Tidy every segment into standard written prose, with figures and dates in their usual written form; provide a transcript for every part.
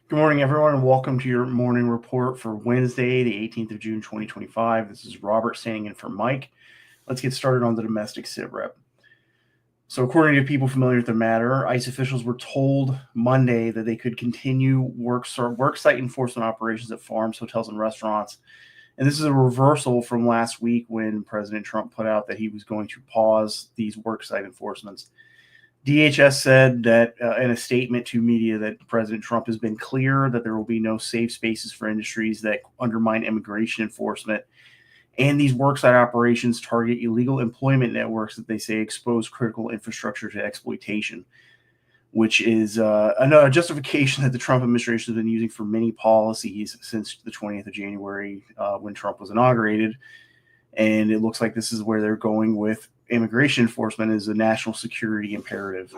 Good morning, everyone, and welcome to your morning report for Wednesday, the 18th of June, 2025. This is Robert standing in for Mike. Let's get started on the domestic sitrep. So, according to people familiar with the matter, ICE officials were told Monday that they could continue work site enforcement operations at farms, hotels, and restaurants. And this is a reversal from last week when President Trump put out that he was going to pause these work site enforcements. DHS said that in a statement to media that President Trump has been clear that there will be no safe spaces for industries that undermine immigration enforcement. And these worksite operations target illegal employment networks that they say expose critical infrastructure to exploitation, which is another justification that the Trump administration has been using for many policies since the 20th of January when Trump was inaugurated. And it looks like this is where they're going with immigration enforcement as a national security imperative.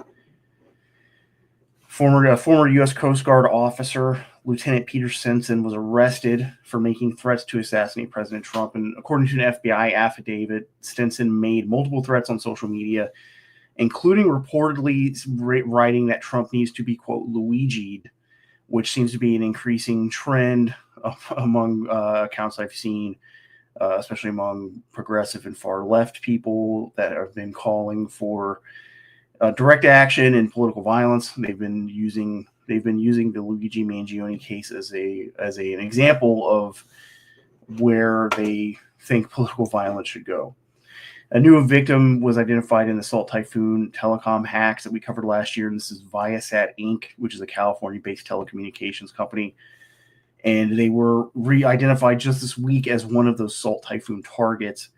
Former U.S. Coast Guard officer Lieutenant Peter Stinson was arrested for making threats to assassinate President Trump. And according to an FBI affidavit, Stinson made multiple threats on social media, including reportedly writing that Trump needs to be, quote, Luigi'd, which seems to be an increasing trend among accounts I've seen, especially among progressive and far left people that have been calling for direct action and political violence. They've been using the Luigi Mangione case as an example of where they think political violence should go. A new victim was identified in the Salt Typhoon telecom hacks that we covered last year. And this is Viasat Inc., which is a California-based telecommunications company. And they were re-identified just this week as one of those Salt Typhoon targets.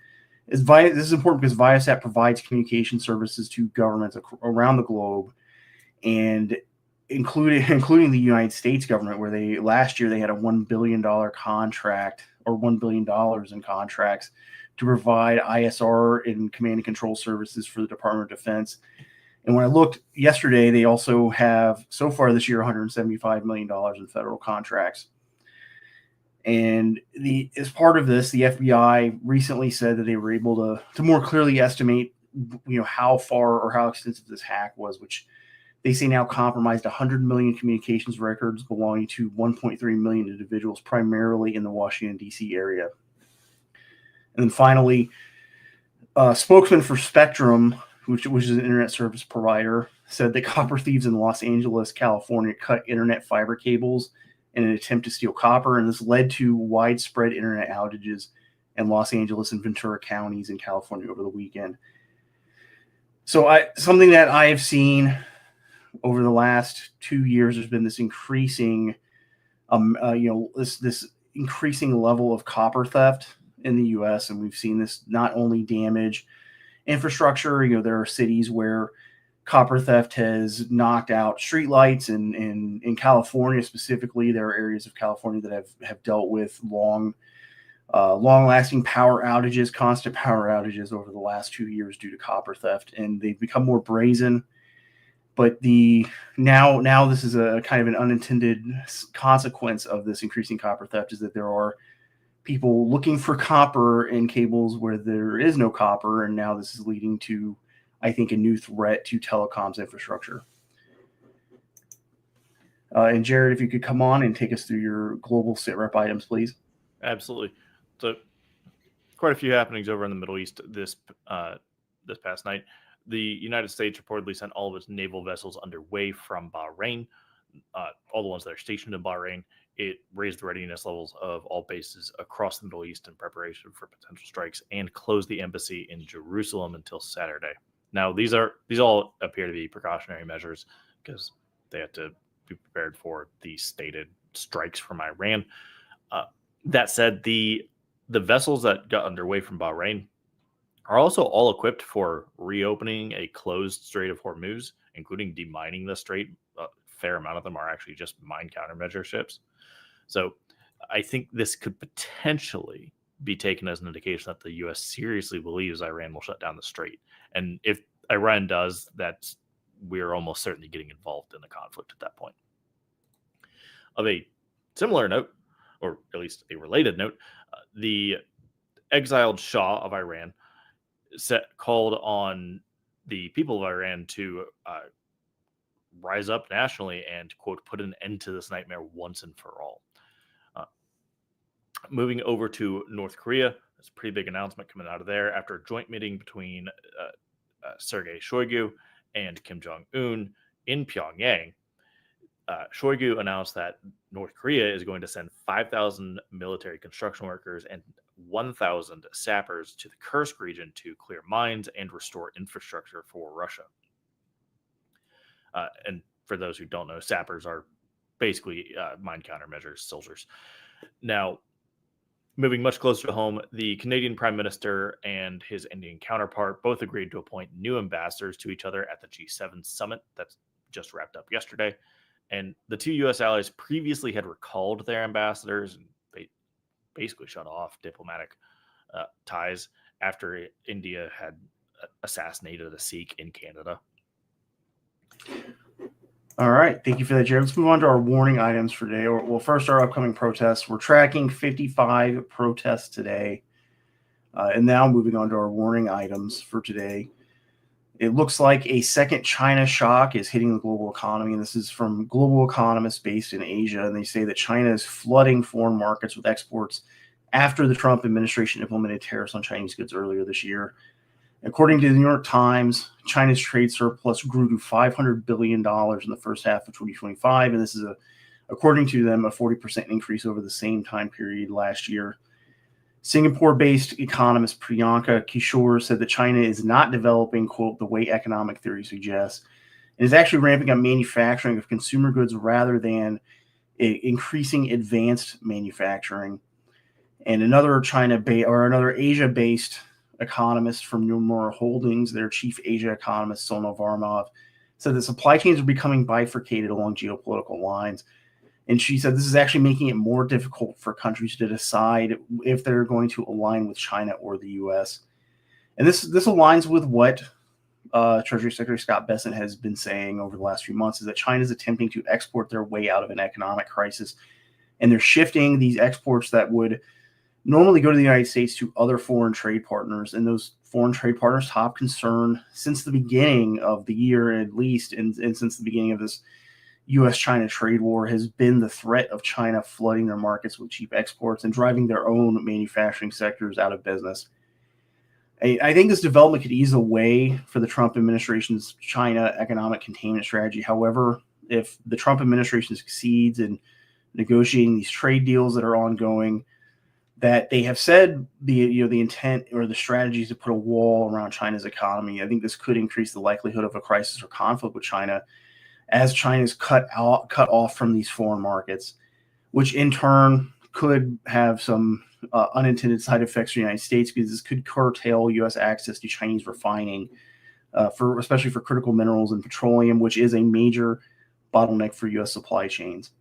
This is important because Viasat provides communication services to governments around the globe, and including the United States government, where last year they had a $1 billion contract, or $1 billion in contracts, to provide ISR and command and control services for the Department of Defense. And when I looked yesterday, they also have, so far this year, $175 million in federal contracts. And as part of this, the FBI recently said that they were able to more clearly estimate, how far or how extensive this hack was, which they say now compromised 100 million communications records belonging to 1.3 million individuals, primarily in the Washington, D.C. area. And then finally, spokesman for Spectrum, which is an internet service provider, said that copper thieves in Los Angeles, California, cut internet fiber cables in an attempt to steal copper, and this led to widespread internet outages in Los Angeles and Ventura counties in California over the weekend. So something that I have seen over the last 2 years, there's been this increasing, this increasing level of copper theft in the U.S., and we've seen this not only damage infrastructure. There are cities where copper theft has knocked out streetlights, and in California specifically, there are areas of California that have dealt with long-lasting power outages, constant power outages over the last 2 years due to copper theft, and they've become more brazen. But now this is a kind of an unintended consequence of this increasing copper theft, is that there are people looking for copper in cables where there is no copper, and now this is leading to, I think, a new threat to telecoms infrastructure. And Jared, if you could come on and take us through your global sitrep items, please. Absolutely. So, quite a few happenings over in the Middle East this past night. The United States reportedly sent all of its naval vessels underway from Bahrain, all the ones that are stationed in Bahrain. It raised the readiness levels of all bases across the Middle East in preparation for potential strikes, and closed the embassy in Jerusalem until Saturday. Now, these all appear to be precautionary measures because they have to be prepared for the stated strikes from Iran. That said, the vessels that got underway from Bahrain are also all equipped for reopening a closed Strait of Hormuz, including demining the strait. A fair amount of them are actually just mine countermeasure ships. So I think this could potentially be taken as an indication that the U.S. seriously believes Iran will shut down the strait. And if Iran does, we're almost certainly getting involved in the conflict at that point. Of a similar note, or at least a related note, the exiled Shah of Iran called on the people of Iran to rise up nationally and, quote, put an end to this nightmare once and for all. Moving over to North Korea, there's a pretty big announcement coming out of there after a joint meeting between Sergei Shoigu and Kim Jong-un in Pyongyang. Shoigu announced that North Korea is going to send 5,000 military construction workers and 1,000 sappers to the Kursk region to clear mines and restore infrastructure for Russia. And for those who don't know, sappers are basically mine countermeasures soldiers. Now, moving much closer to home, the Canadian Prime Minister and his Indian counterpart both agreed to appoint new ambassadors to each other at the G7 summit that's just wrapped up yesterday. And the two U.S. allies previously had recalled their ambassadors and they basically shut off diplomatic ties after India had assassinated a Sikh in Canada. All right. Thank you for that, Jared. Let's move on to our warning items for today. Well, first, our upcoming protests. We're tracking 55 protests today. And now moving on to our warning items for today. It looks like a second China shock is hitting the global economy. And this is from global economists based in Asia. And they say that China is flooding foreign markets with exports after the Trump administration implemented tariffs on Chinese goods earlier this year. According to the New York Times, China's trade surplus grew to $500 billion in the first half of 2025. And this is, according to them, a 40% increase over the same time period last year. Singapore-based economist Priyanka Kishore said that China is not developing, quote, the way economic theory suggests, and is actually ramping up manufacturing of consumer goods rather than increasing advanced manufacturing. And another Asia-based economist from Mayoral Holdings, their chief Asia economist, Sonal Varmov, said that supply chains are becoming bifurcated along geopolitical lines. And she said this is actually making it more difficult for countries to decide if they're going to align with China or the U.S. And this aligns with what Treasury Secretary Scott Bessent has been saying over the last few months, is that China is attempting to export their way out of an economic crisis. And they're shifting these exports that would normally go to the United States to other foreign trade partners. And those foreign trade partners' top concern since the beginning of the year, at least, and since the beginning of this U.S.-China trade war, has been the threat of China flooding their markets with cheap exports and driving their own manufacturing sectors out of business. I think this development could ease the way for the Trump administration's China economic containment strategy. However, if the Trump administration succeeds in negotiating these trade deals that are ongoing, that they have said the intent or the strategy is to put a wall around China's economy, I think this could increase the likelihood of a crisis or conflict with China as China is cut off from these foreign markets, which in turn could have some unintended side effects for the United States, because this could curtail U.S. access to Chinese refining, especially for critical minerals and petroleum, which is a major bottleneck for U.S. supply chains.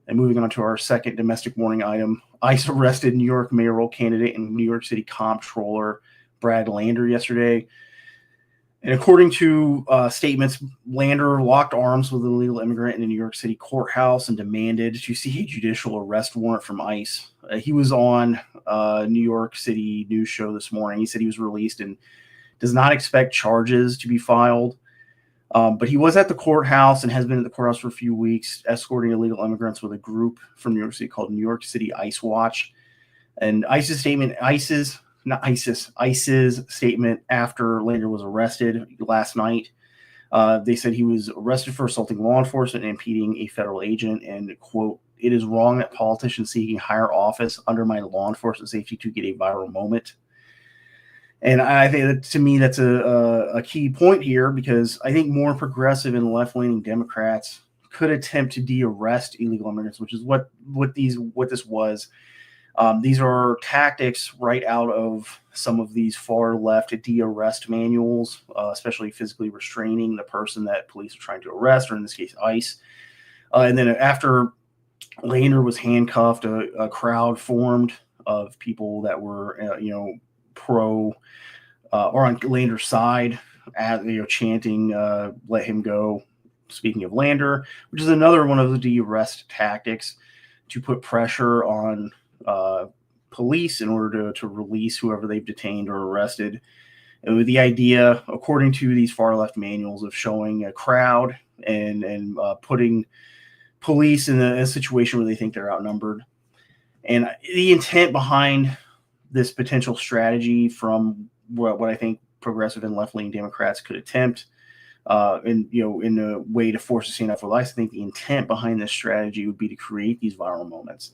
And moving on to our second domestic warning item, ICE arrested New York mayoral candidate and New York City comptroller Brad Lander yesterday. And according to statements, Lander locked arms with an illegal immigrant in a New York City courthouse and demanded to see a judicial arrest warrant from ICE. He was on New York City news show this morning. He said he was released and does not expect charges to be filed. But he was at the courthouse and has been at the courthouse for a few weeks, escorting illegal immigrants with a group from New York City called New York City ICE Watch. And ICE's statement after Lander was arrested last night, they said he was arrested for assaulting law enforcement and impeding a federal agent, and, quote, "It is wrong that politicians seeking higher office undermine law enforcement safety to get a viral moment." And I think that, to me, that's a key point here, because I think more progressive and left-leaning Democrats could attempt to de-arrest illegal immigrants, which is what this was. These are tactics right out of some of these far-left de-arrest manuals, especially physically restraining the person that police are trying to arrest, or in this case, ICE. And then after Lander was handcuffed, a crowd formed of people that were, pro or on Lander's side, chanting, "Let him go." Speaking of Lander, which is another one of the de-arrest tactics to put pressure on police in order to release whoever they've detained or arrested. And with the idea, according to these far left manuals, of showing a crowd and putting police in a situation where they think they're outnumbered. And the intent behind this potential strategy from what I think progressive and left-leaning Democrats could attempt, in a way to force a standoff for life, I think the intent behind this strategy would be to create these viral moments.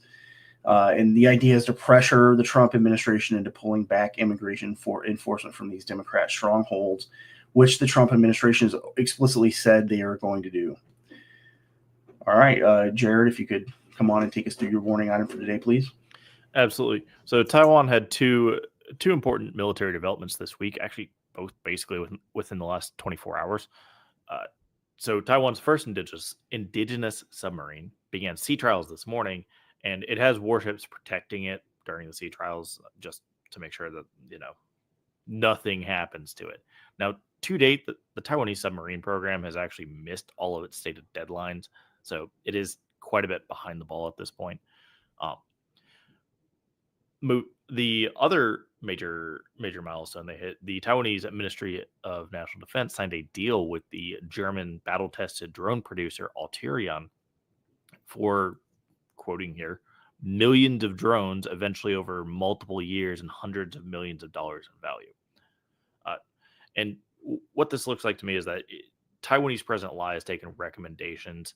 And the idea is to pressure the Trump administration into pulling back immigration for enforcement from these Democrat strongholds, which the Trump administration has explicitly said they are going to do. All right, Jared, if you could come on and take us through your warning item for today, please. Absolutely. So Taiwan had two important military developments this week, actually both basically within the last 24 hours. So Taiwan's first indigenous submarine began sea trials this morning, and it has warships protecting it during the sea trials just to make sure that, nothing happens to it. Now, to date, the Taiwanese submarine program has actually missed all of its stated deadlines, so it is quite a bit behind the ball at this point. The other major milestone they hit, the Taiwanese Ministry of National Defense signed a deal with the German battle-tested drone producer Alterion for, quoting here, millions of drones eventually over multiple years and hundreds of millions of dollars in value. And what this looks like to me is that Taiwanese President Lai has taken recommendations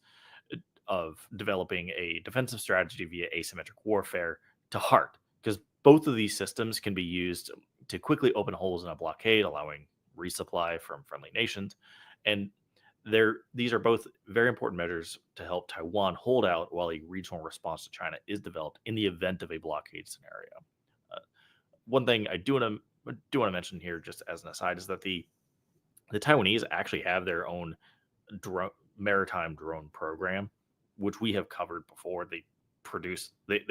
of developing a defensive strategy via asymmetric warfare to heart, because both of these systems can be used to quickly open holes in a blockade, allowing resupply from friendly nations. And these are both very important measures to help Taiwan hold out while a regional response to China is developed in the event of a blockade scenario. One thing I do want to mention here, just as an aside, is that the Taiwanese actually have their own maritime drone program, which we have covered before. They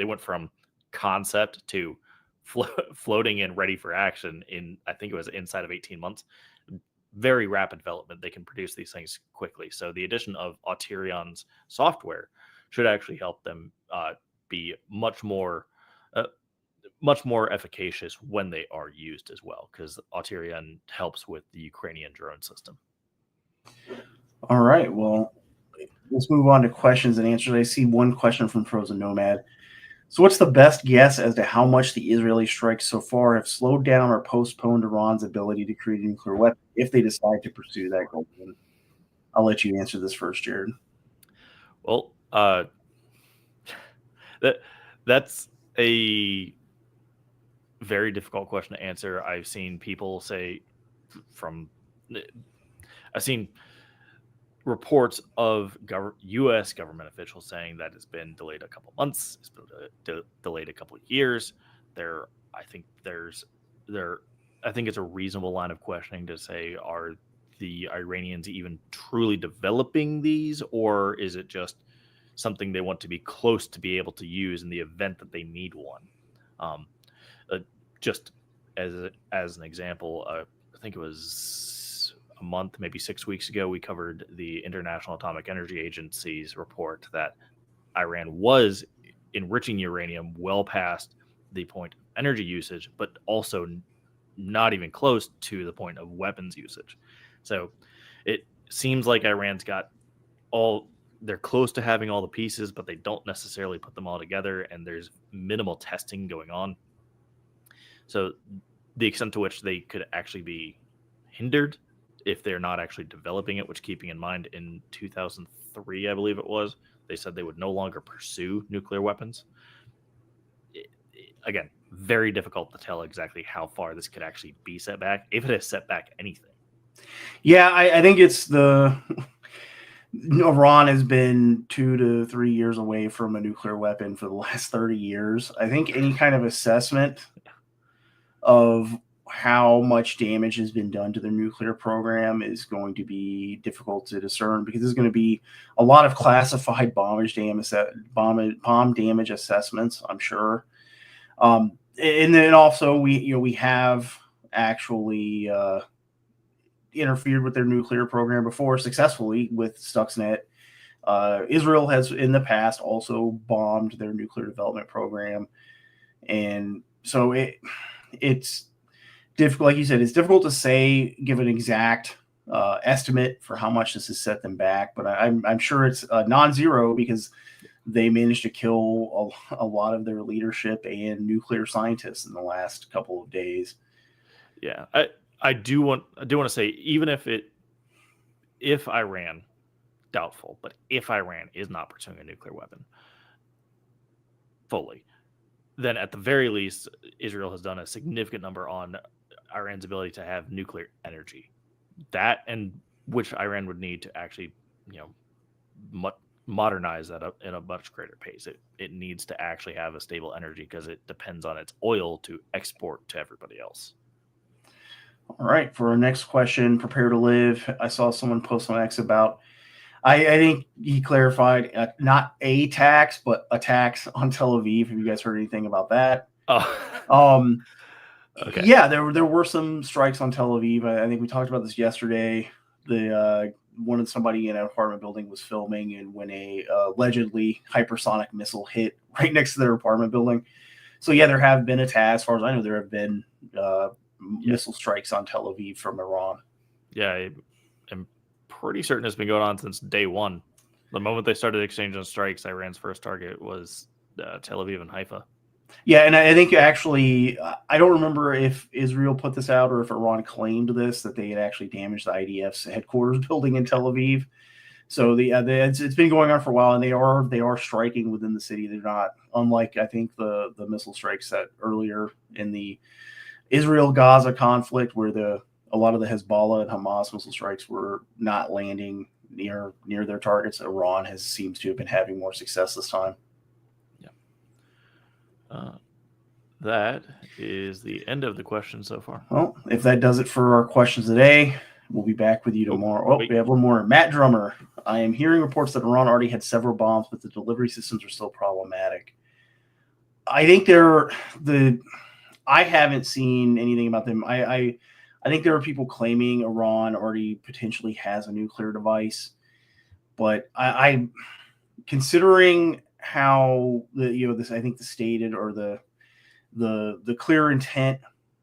went from concept to floating and ready for action in, I think it was inside of 18 months. Very rapid development. They can produce these things quickly. So the addition of Auterion's software should actually help them be much more efficacious when they are used as well, because Auterion helps with the Ukrainian drone system. All right, well, let's move on to questions and answers. I see one question from Frozen Nomad. So what's the best guess as to how much the Israeli strikes so far have slowed down or postponed Iran's ability to create a nuclear weapon if they decide to pursue that goal? I'll let you answer this first, Jared. Well, that's a very difficult question to answer. I've seen people say I've seen reports of U.S. government officials saying that it's been delayed a couple months, it's been delayed a couple of years. I think it's a reasonable line of questioning to say, are the Iranians even truly developing these, or is it just something they want to be close to be able to use in the event that they need one? Just as an example, I think it was a month, maybe 6 weeks ago, we covered the International Atomic Energy Agency's report that Iran was enriching uranium well past the point of energy usage, but also not even close to the point of weapons usage. So it seems like Iran's got they're close to having all the pieces, but they don't necessarily put them all together, and there's minimal testing going on. So the extent to which they could actually be hindered if they're not actually developing it, which, keeping in mind, in 2003, I believe it was, they said they would no longer pursue nuclear weapons. Again, very difficult to tell exactly how far this could actually be set back, if it has set back anything. Yeah, I think it's Iran has been 2 to 3 years away from a nuclear weapon for the last 30 years. I think any kind of assessment of how much damage has been done to their nuclear program is going to be difficult to discern, because there's going to be a lot of classified bomb damage assessments, I'm sure. And then also we have actually interfered with their nuclear program before successfully with Stuxnet. Israel has in the past also bombed their nuclear development program, and so it's difficult. Like you said, it's difficult to say, give an exact estimate for how much this has set them back, but I'm sure it's non-zero because they managed to kill a lot of their leadership and nuclear scientists in the last couple of days. Yeah, I do want to say, even if Iran, doubtful, but if Iran is not pursuing a nuclear weapon fully, then at the very least, Israel has done a significant number on Iran's ability to have nuclear energy. That, and which Iran would need to actually, modernize that up in a much greater pace. It needs to actually have a stable energy because it depends on its oil to export to everybody else. All right, for our next question, prepare to live. I saw someone post on X about, I think he clarified, not a tax, but attacks on Tel Aviv. Have you guys heard anything about that? Oh. Okay. Yeah, there were some strikes on Tel Aviv. I think we talked about this yesterday. Somebody in an apartment building was filming, and when a allegedly hypersonic missile hit right next to their apartment building. So yeah, there have been attacks. As far as I know, there have been missile strikes on Tel Aviv from Iran. Yeah, I'm pretty certain it's been going on since day one. The moment they started exchanging strikes, Iran's first target was Tel Aviv and Haifa. Yeah, and I think actually, I don't remember if Israel put this out or if Iran claimed this, that they had actually damaged the IDF's headquarters building in Tel Aviv. So it's been going on for a while, and they are striking within the city. They're not, unlike I think the missile strikes that earlier in the Israel-Gaza conflict, where a lot of the Hezbollah and Hamas missile strikes were not landing near their targets. Iran seems to have been having more success this time. That is the end of the questions so far. Well, if that does it for our questions today, we'll be back with you tomorrow. We have one more. Matt Drummer. I am hearing reports that Iran already had several bombs, but the delivery systems are still problematic. I think I haven't seen anything about them. I think there are people claiming Iran already potentially has a nuclear device, but I considering how I think the stated or the clear intent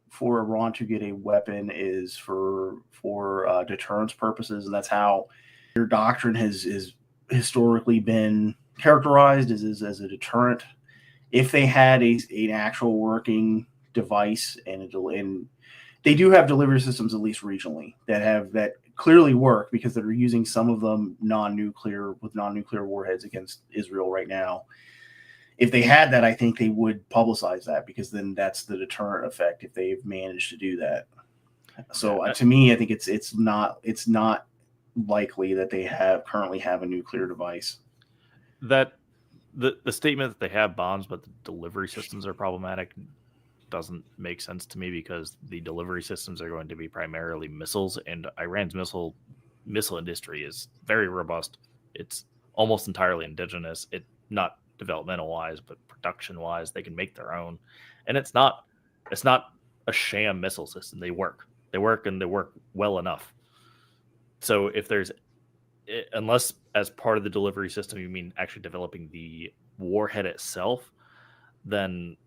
for Iran to get a weapon is for deterrence purposes, and that's how their doctrine has historically been characterized as a deterrent. If they had an actual working device and they do have delivery systems, at least regionally, that clearly work because they're using some of them non-nuclear warheads against Israel right now. If they had that, I think they would publicize that, because then that's the deterrent effect if they've managed to do that. So to me, I think it's not likely that they currently have a nuclear device. That the statement that they have bombs but the delivery systems are problematic doesn't make sense to me, because the delivery systems are going to be primarily missiles, and Iran's missile industry is very robust. It's almost entirely indigenous. It not developmental wise, but production wise, they can make their own. And it's not a sham missile system. They work and they work well enough. So unless as part of the delivery system you mean actually developing the warhead itself, then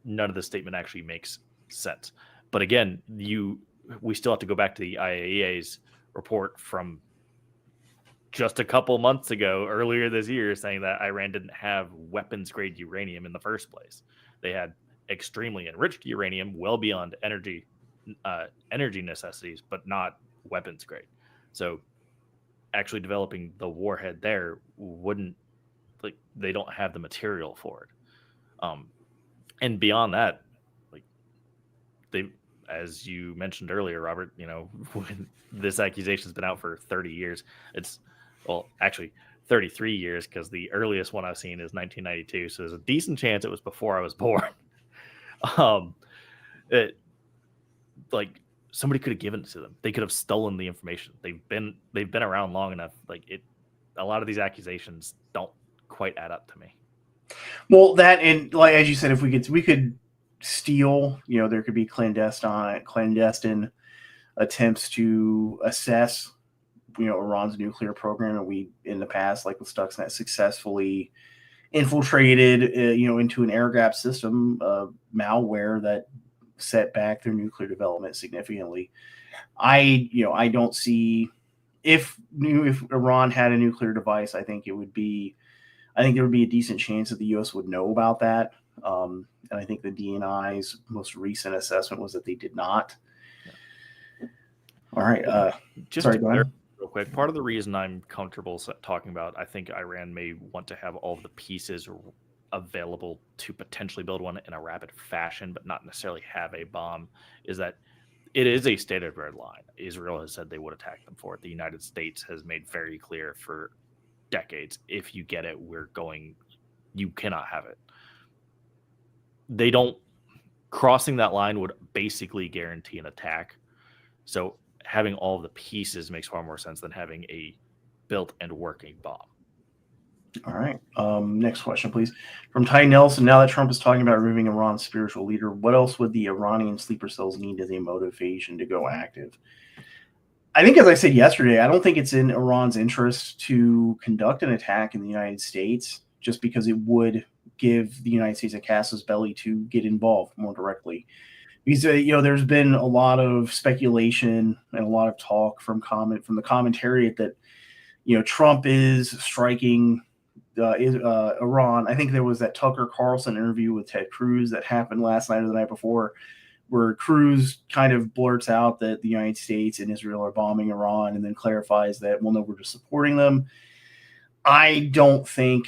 none of the statement actually makes sense. But again, we still have to go back to the IAEA's report from just a couple months ago, earlier this year, saying that Iran didn't have weapons grade uranium in the first place. They had extremely enriched uranium, well beyond energy necessities, but not weapons grade. So actually developing the warhead there they don't have the material for it. And beyond that, as you mentioned earlier, Robert, when this accusation's been out for 30 years, actually 33 years, because the earliest one I've seen is 1992. So there's a decent chance it was before I was born. Somebody could have given it to them. They could have stolen the information. They've been around long enough. A lot of these accusations don't quite add up to me. Well, that, and as you said, if we could steal, there could be clandestine attempts to assess, Iran's nuclear program, and we in the past, like with Stuxnet, successfully infiltrated, into an air-gapped system of malware that set back their nuclear development significantly. I don't see if Iran had a nuclear device, I think there would be a decent chance that the U.S. would know about that. And I think the DNI's most recent assessment was that they did not. Yeah. All right. Just Sorry, to go ahead. real quick, part of the reason I'm comfortable talking about, I think Iran may want to have all of the pieces available to potentially build one in a rapid fashion, but not necessarily have a bomb, is that it is a stated red line. Israel has said they would attack them for it. The United States has made very clear for decades, if you get it, you cannot have it. They don't, crossing that line would basically guarantee an attack. So having all of the pieces makes far more sense than having a built and working bomb. All right. Next question, please. From Ty Nelson. Now that Trump is talking about removing Iran's spiritual leader, what else would the Iranian sleeper cells need as a motivation to go active? I think, as I said yesterday, I don't think it's in Iran's interest to conduct an attack in the United States, just because it would give the United States a casus belli to get involved more directly. Because there's been a lot of speculation and a lot of talk from the commentariat that Trump is striking Iran. I think there was that Tucker Carlson interview with Ted Cruz that happened last night or the night before, where Cruz kind of blurts out that the United States and Israel are bombing Iran, and then clarifies that, well, no, we're just supporting them. I don't think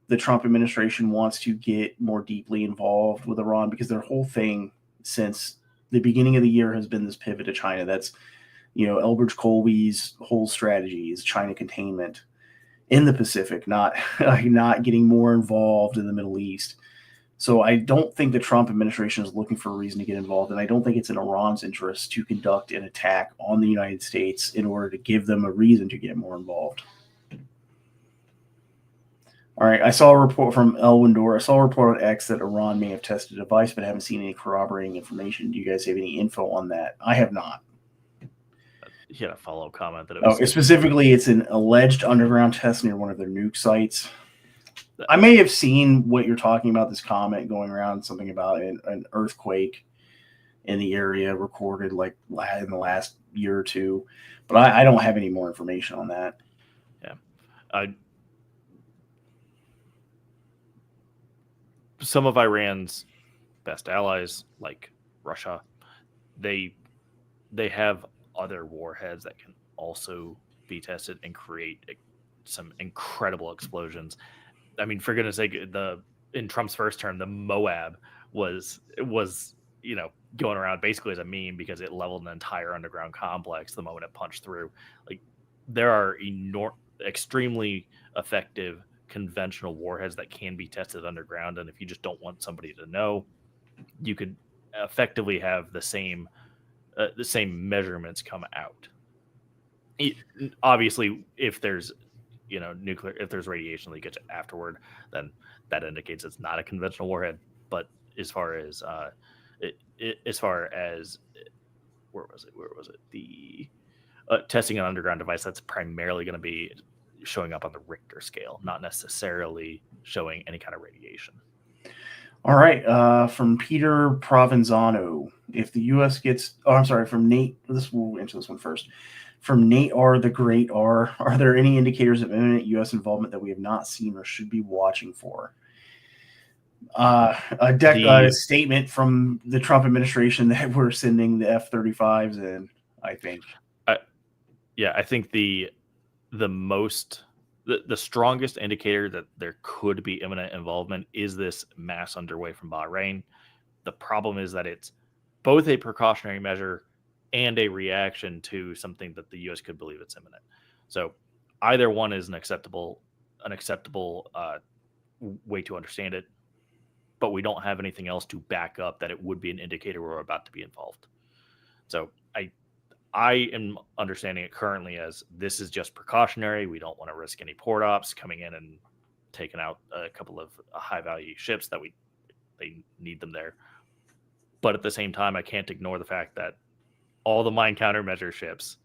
the Trump administration wants to get more deeply involved with Iran, because their whole thing since the beginning of the year has been this pivot to China. That's, Elbridge Colby's whole strategy is China containment in the Pacific, not getting more involved in the Middle East. So I don't think the Trump administration is looking for a reason to get involved, and I don't think it's in Iran's interest to conduct an attack on the United States in order to give them a reason to get more involved. All right, I saw a report from Elwin Dorr. I saw a report on X that Iran may have tested a device, but haven't seen any corroborating information. Do you guys have any info on that? I have not. He had a follow-up comment that it was specifically it's an alleged underground test near one of their nuke sites. I may have seen what you're talking about, this comment going around, something about an earthquake in the area recorded like in the last year or two, but I don't have any more information on that. Yeah. Some of Iran's best allies, like Russia, they have other warheads that can also be tested and create some incredible explosions. I mean, for goodness sake, in Trump's first term, the Moab was going around basically as a meme because it leveled an entire underground complex the moment it punched through. Like, there are extremely effective conventional warheads that can be tested underground, and if you just don't want somebody to know, you could effectively have the same measurements come out. Obviously, if there's if there's radiation leakage afterward, then that indicates it's not a conventional warhead. But as far as where was it the testing an underground device, that's primarily going to be showing up on the Richter scale, not necessarily showing any kind of radiation. All right, from Peter Provenzano, if the U.S. gets, from Nate, we'll answer this one first. From Nate R. the Great R, are there any indicators of imminent U.S. involvement that we have not seen or should be watching for? A statement from the Trump administration that we're sending the F-35s in, I think. I think the strongest indicator that there could be imminent involvement is this mass underway from Bahrain. The problem is that it's both a precautionary measure and a reaction to something that the U.S. could believe it's imminent. So either one is an acceptable way to understand it, but we don't have anything else to back up that it would be an indicator we're about to be involved. So I am understanding it currently as this is just precautionary. We don't want to risk any port ops coming in and taking out a couple of high-value ships that they need them there. But at the same time, I can't ignore the fact that all the mine countermeasure ships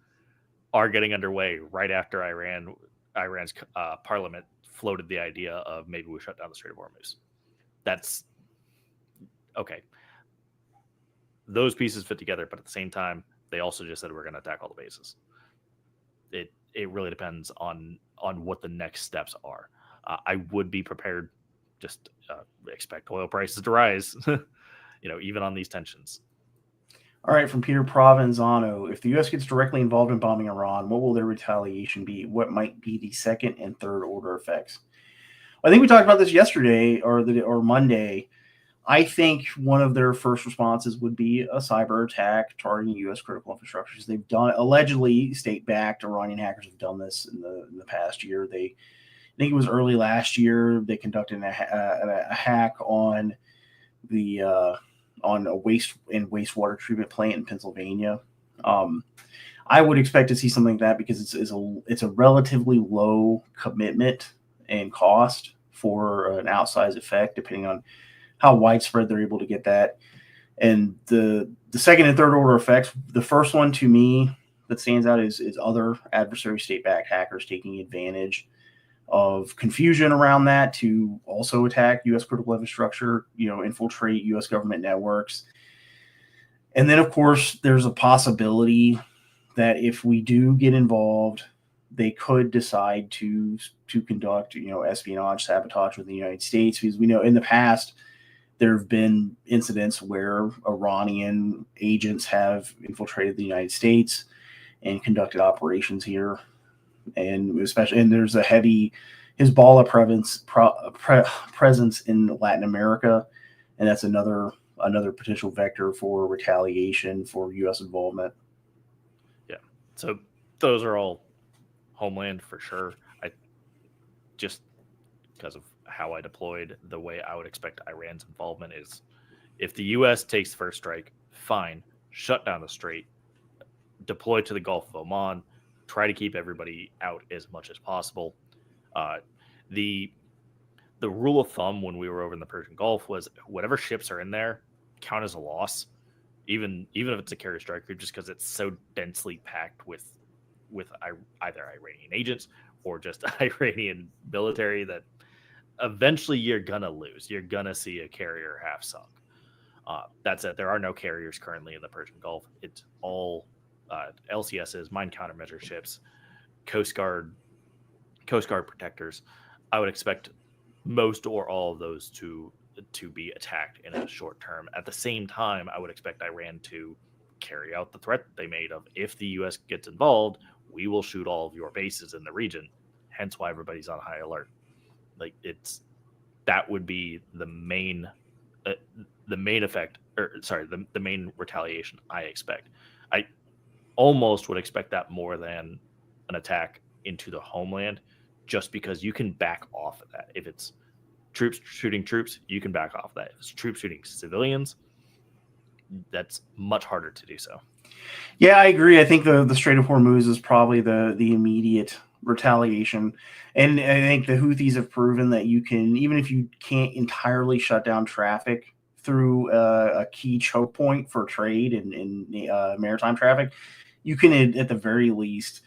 are getting underway right after Iran's parliament floated the idea of maybe we shut down the Strait of Hormuz. That's okay. Those pieces fit together, but at the same time, They also just said we're going to attack all the bases. It really depends on what the next steps are. I would be prepared. Just expect oil prices to rise, even on these tensions. All right, from Peter Provenzano. If the U.S. gets directly involved in bombing Iran, what will their retaliation be? What might be the second and third order effects? I think we talked about this yesterday or Monday. I think one of their first responses would be a cyber attack targeting U.S. critical infrastructures. They've done allegedly state-backed Iranian hackers have done this in the past year. I think it was early last year. They conducted a hack on on a wastewater treatment plant in Pennsylvania. I would expect to see something like that because it's a relatively low commitment and cost for an outsized effect, depending on how widespread they're able to get that. And the second and third order effects, the first one to me that stands out is other adversary state-backed hackers taking advantage of confusion around that to also attack U.S. critical infrastructure, infiltrate U.S. government networks. And then, of course, there's a possibility that if we do get involved, they could decide to conduct, espionage, sabotage with the United States, because we know in the past there have been incidents where Iranian agents have infiltrated the United States and conducted operations here, and there's a heavy Hezbollah presence in Latin America, and that's another potential vector for retaliation for U.S. involvement. Yeah, so those are all homeland for sure. I just because of how I deployed, the way I would expect Iran's involvement is if the U.S. takes the first strike, fine, shut down the strait, deploy to the Gulf of Oman, try to keep everybody out as much as possible. The rule of thumb when we were over in the Persian Gulf was whatever ships are in there count as a loss, even if it's a carrier strike group, just because it's so densely packed with either Iranian agents or just Iranian military that eventually you're gonna lose. You're gonna see a carrier half sunk. That's it. There are no carriers currently in the Persian Gulf. It's all LCSs, mine countermeasure ships, Coast Guard protectors. I would expect most or all of those to be attacked in a short term. At the same time, I would expect Iran to carry out the threat they made of if the U.S. gets involved, we will shoot all of your bases in the region. Hence why everybody's on high alert. Like that would be the main effect, the main retaliation I expect. I almost would expect that more than an attack into the homeland, just because you can back off of that. If it's troops shooting troops, you can back off of that. If it's troops shooting civilians, that's much harder to do so. Yeah, I agree. I think the Strait of Hormuz is probably the immediate retaliation. And I think the Houthis have proven that you can, even if you can't entirely shut down traffic through a key choke point for trade and maritime traffic, you can at the very least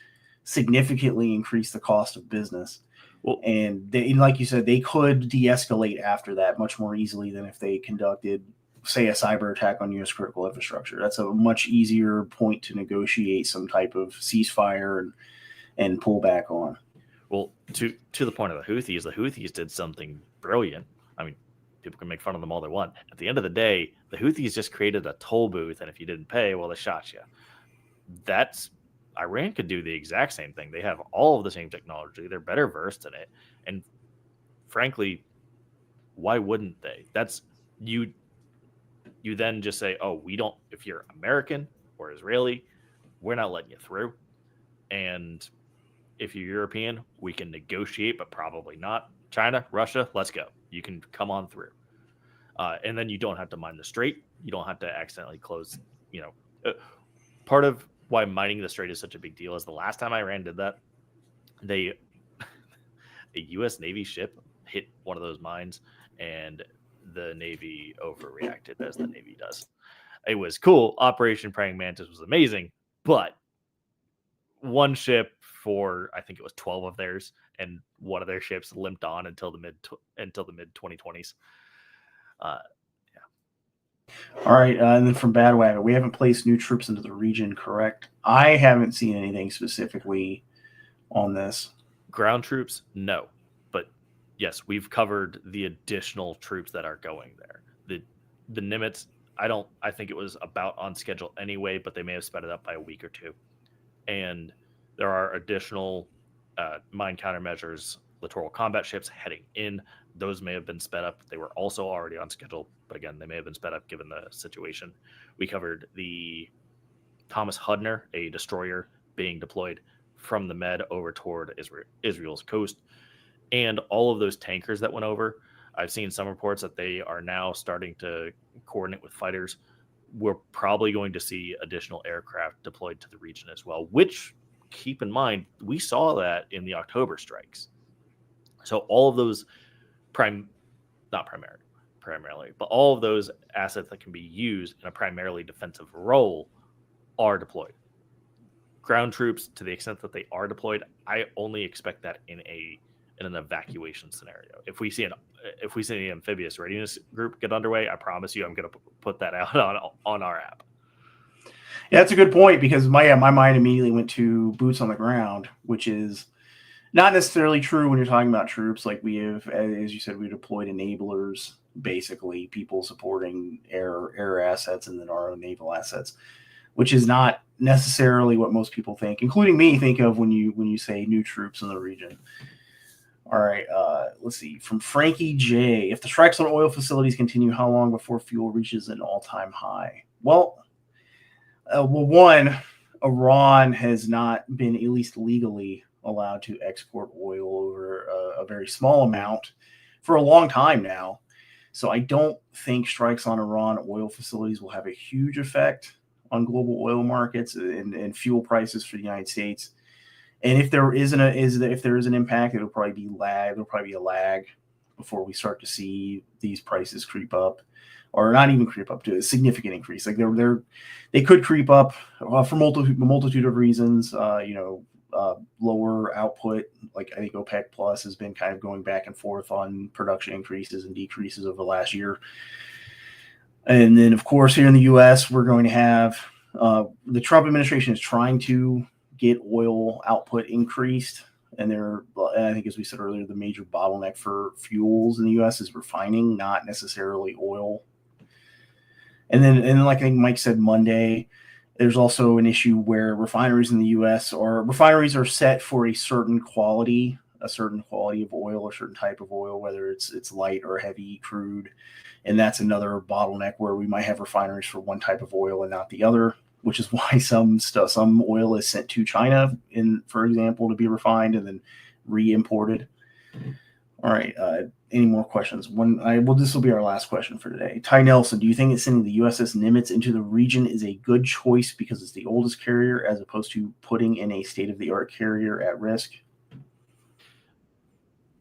significantly increase the cost of business. Well, and like you said, they could de-escalate after that much more easily than if they conducted, say, a cyber attack on U.S. critical infrastructure. That's a much easier point to negotiate some type of ceasefire and pull back on. Well, to the point of the Houthis did something brilliant. I mean, people can make fun of them all they want. At the end of the day, the Houthis just created a toll booth, and if you didn't pay, well, they shot you. Iran could do the exact same thing. They have all of the same technology. They're better versed in it. And frankly, why wouldn't they? That's you then just say, oh, we don't, if you're American or Israeli, we're not letting you through. And if you're European, we can negotiate, but probably not. China, Russia, let's go. You can come on through. And then you don't have to mine the strait. You don't have to accidentally close, part of why mining the strait is such a big deal is the last time Iran did that, a U.S. Navy ship hit one of those mines, and the Navy overreacted, as the Navy does. It was cool. Operation Praying Mantis was amazing, but one ship for, I think it was 12 of theirs, and one of their ships limped on until the mid 2020s. All right, and then from Badwagon, we haven't placed new troops into the region, correct? I haven't seen anything specifically on this. Ground troops, no. But yes, we've covered the additional troops that are going there. The Nimitz, I think it was about on schedule anyway, but they may have sped it up by a week or two. And there are additional mine countermeasures, littoral combat ships heading in. Those may have been sped up. They were also already on schedule, but again, they may have been sped up given the situation. We covered the Thomas Hudner, a destroyer being deployed from the Med over toward Israel's coast, and all of those tankers that went over. I've seen some reports that they are now starting to coordinate with fighters. We're probably going to see additional aircraft deployed to the region as well, which, keep in mind, we saw that in the October strikes. So all of those not primarily, but all of those assets that can be used in a primarily defensive role are deployed. Ground troops, to the extent that they are deployed, I only expect that in an evacuation scenario. If we see an amphibious readiness group get underway, I promise you, I'm going to put that out on our app. Yeah, that's a good point because my mind immediately went to boots on the ground, which is not necessarily true when you're talking about troops. Like we have, as you said, we deployed enablers, basically people supporting air assets and then our own naval assets, which is not necessarily what most people think, including me, think of when you say new troops in the region. All right, let's see. From Frankie J. If the strikes on oil facilities continue, how long before fuel reaches an all-time high? Well, one, Iran has not been, at least legally, allowed to export oil over a very small amount for a long time now. So I don't think strikes on Iran oil facilities will have a huge effect on global oil markets and fuel prices for the United States. And if there is an impact, it'll probably be lag. There'll probably be a lag before we start to see these prices creep up, or not even creep up to a significant increase. Like they could creep up for multitude of reasons. Lower output. Like I think OPEC Plus has been kind of going back and forth on production increases and decreases over the last year. And then, of course, here in the U.S., we're going to have the Trump administration is trying to get oil output increased. And I think, as we said earlier, the major bottleneck for fuels in the U.S. is refining, not necessarily oil. And then, like I think Mike said Monday, there's also an issue where refineries in the U.S. are set for a certain quality of oil or certain type of oil, whether it's light or heavy crude. And that's another bottleneck where we might have refineries for one type of oil and not the other, which is why some oil is sent to China, for example, to be refined and then re-imported. All right. Any more questions? This will be our last question for today. Ty Nelson, do you think that sending the USS Nimmits into the region is a good choice because it's the oldest carrier as opposed to putting in a state-of-the-art carrier at risk?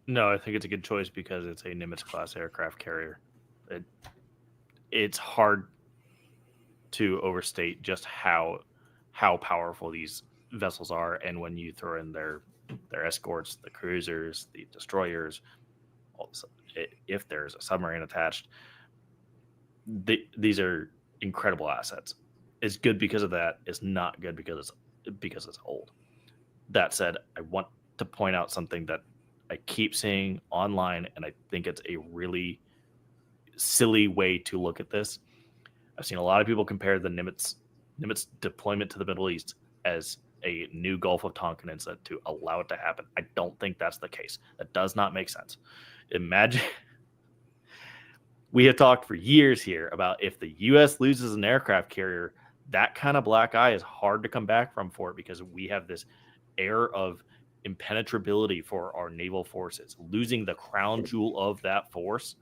No, I think it's a good choice because it's a Nimitz-class aircraft carrier. It's hard to overstate just how powerful these vessels are, and when you throw in their escorts, the cruisers, the destroyers, if there's a submarine attached, these are incredible assets. It's good because of that. It's not good because it's old. That said, I want to point out something that I keep seeing online, and I think it's a really silly way to look at this. I've seen a lot of people compare the Nimitz deployment to the Middle East as a new Gulf of Tonkin incident to allow it to happen. I don't think that's the case. That does not make sense. Imagine we have talked for years here about if the U.S. loses an aircraft carrier, that kind of black eye is hard to come back from for it because we have this air of impenetrability for our naval forces. Losing the crown jewel of that force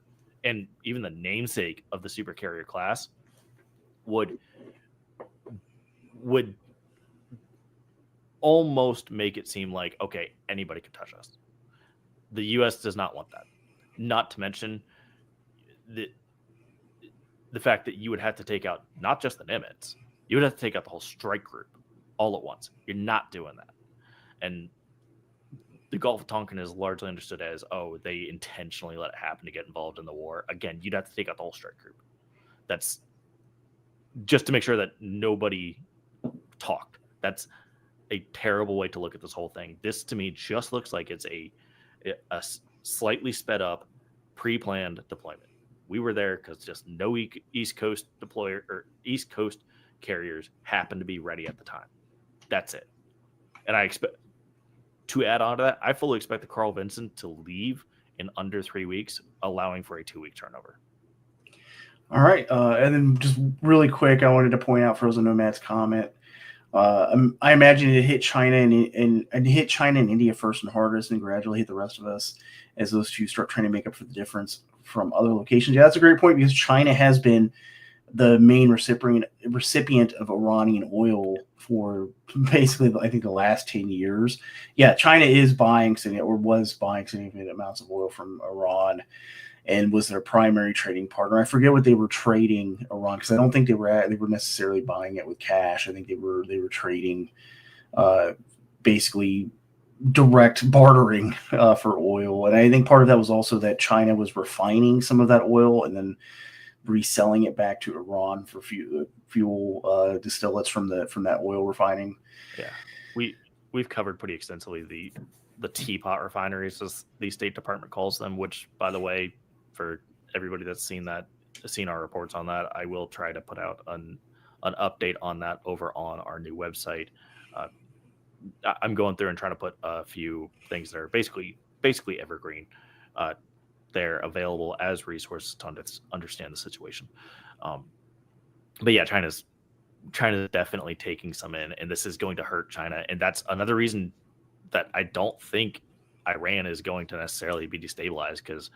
and even the namesake of the supercarrier class would almost make it seem like, okay, anybody can touch us. The U.S. does not want that. Not to mention the fact that you would have to take out not just the Nimitz, you would have to take out the whole strike group all at once. You're not doing that. And the Gulf of Tonkin is largely understood as, they intentionally let it happen to get involved in the war. Again, you'd have to take out the whole strike group. That's just to make sure that nobody talked. That's a terrible way to look at this whole thing. This to me just looks like it's a slightly sped up, pre-planned deployment. We were there because just no East Coast deployer or East Coast carriers happened to be ready at the time. That's it. And I expect to add on to that, I fully expect the Carl Vinson to leave in under 3 weeks, allowing for a 2-week turnover. All right. And then just really quick, I wanted to point out Frozen Nomad's comment. I imagine it hit China and hit China and India first and hardest, and gradually hit the rest of us as those two start trying to make up for the difference from other locations. Yeah, that's a great point, because China has been the main recipient of Iranian oil for basically, I think, the last 10 years. Yeah, China is buying was buying significant amounts of oil from Iran, and was their primary trading partner. I forget what they were trading Iran, because I don't think they were necessarily buying it with cash. I think they were trading basically direct bartering for oil. And I think part of that was also that China was refining some of that oil and then reselling it back to Iran for fuel distillates from that oil refining. Yeah, we've covered pretty extensively the teapot refineries, as the State Department calls them. Which, by the way, for everybody that's seen our reports on that, I will try to put out an update on that over on our new website. I'm going through and trying to put a few things that are basically evergreen. They're available as resources to understand the situation. But yeah, China's definitely taking some in, and this is going to hurt China. And that's another reason that I don't think Iran is going to necessarily be destabilized, because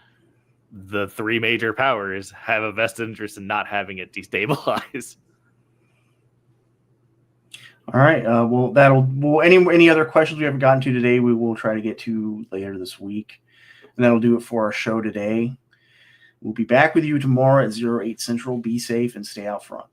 the three major powers have a vested interest in not having it destabilized. All right. Any other questions we haven't gotten to today, we will try to get to later this week. And that'll do it for our show today. We'll be back with you tomorrow at 08 Central. Be safe and stay out front.